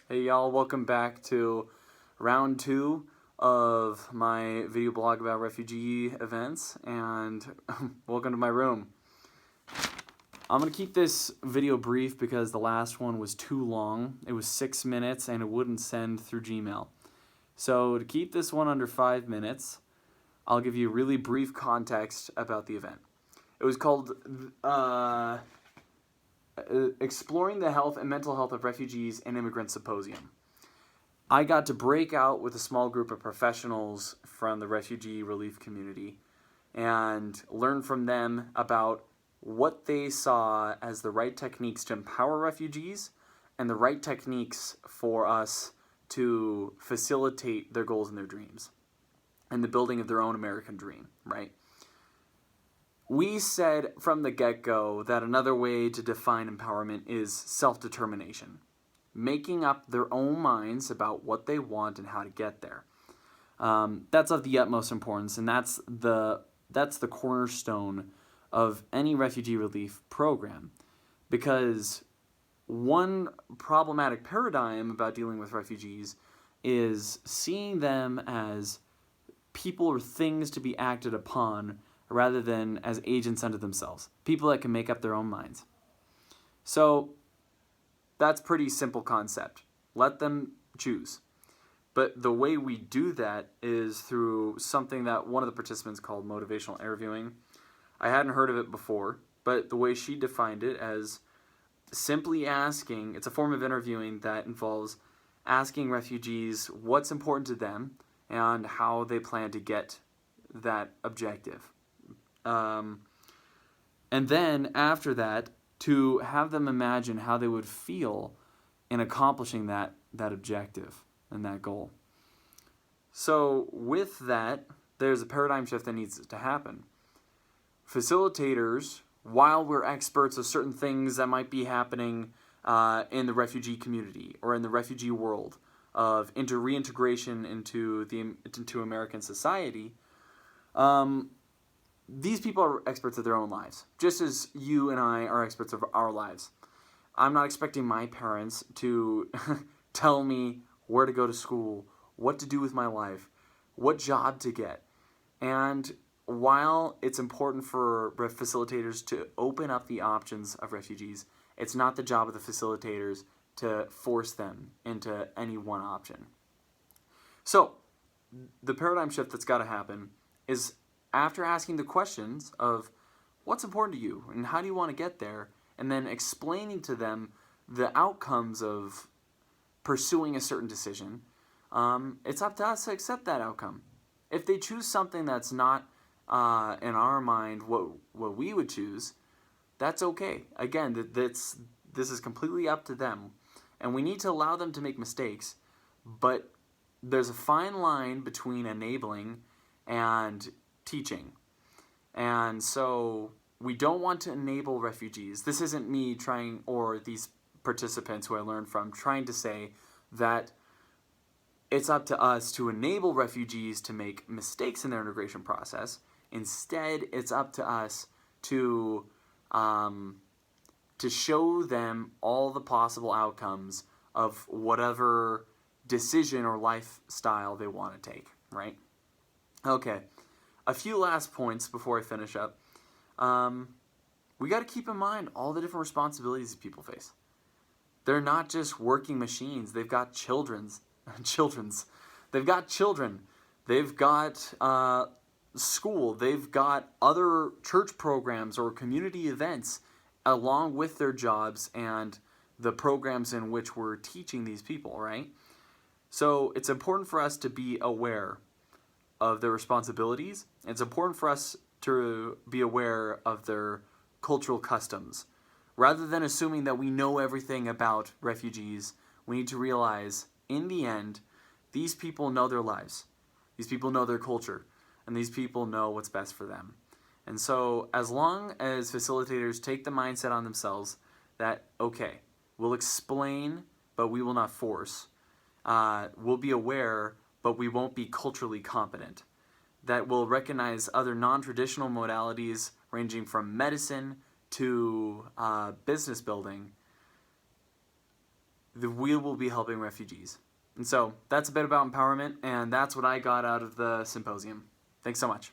Hey y'all, welcome back to round 2 of my video blog about refugee events, and welcome to my room. I'm going to keep this video brief because the last one was too long. It was 6 minutes and it wouldn't send through Gmail. So to keep this one under 5 minutes, I'll give you really brief context about the event. It was called Exploring the Health and Mental Health of Refugees and Immigrants Symposium. I got to break out with a small group of professionals from the refugee relief community and learn from them about what they saw as the right techniques to empower refugees and the right techniques for us to facilitate their goals and their dreams and the building of their own American dream, right? We said from the get-go that another way to define empowerment is self-determination, making up their own minds about what they want and how to get there. That's of the utmost importance, and that's the cornerstone of any refugee relief program, because one problematic paradigm about dealing with refugees is seeing them as people or things to be acted upon rather than as agents unto themselves, people that can make up their own minds. So that's a pretty simple concept. Let them choose. But the way we do that is through something that one of the participants called motivational interviewing. I hadn't heard of it before, but the way she defined it as simply asking, it's a form of interviewing that involves asking refugees what's important to them and how they plan to get that objective. And then after that, to have them imagine how they would feel in accomplishing that objective and that goal. So with that, there's a paradigm shift that needs to happen. Facilitators, while we're experts of certain things that might be happening in the refugee community or in the refugee world of reintegration into American society, these people are experts of their own lives, just as you and I are experts of our lives. I'm not expecting my parents to tell me where to go to school, what to do with my life, what job to get. And while it's important for facilitators to open up the options of refugees, it's not the job of the facilitators to force them into any one option. So, the paradigm shift that's got to happen is after asking the questions of what's important to you and how do you want to get there, and then explaining to them the outcomes of pursuing a certain decision, it's up to us to accept that outcome. If they choose something that's not in our mind what we would choose, that's okay. Again, this is completely up to them, and we need to allow them to make mistakes, but there's a fine line between enabling and teaching. And so we don't want to enable refugees. This isn't me trying, or these participants who I learned from, trying to say that it's up to us to enable refugees to make mistakes in their integration process. Instead, it's up to us to show them all the possible outcomes of whatever decision or lifestyle they want to take, right? Okay. A few last points before I finish up. We got to keep in mind all the different responsibilities people face. They're not just working machines. They've got children's. They've got children. They've got school. They've got other church programs or community events along with their jobs and the programs in which we're teaching these people, right? So it's important for us to be aware of their responsibilities. It's important for us to be aware of their cultural customs. Rather than assuming that we know everything about refugees, we need to realize, in the end, these people know their lives. These people know their culture. And these people know what's best for them. And so, as long as facilitators take the mindset on themselves that, okay, we'll explain, but we will not force. We'll be aware, but we won't be culturally competent. That will recognize other non-traditional modalities ranging from medicine to business building. we will be helping refugees. And so that's a bit about empowerment, and that's what I got out of the symposium. Thanks so much.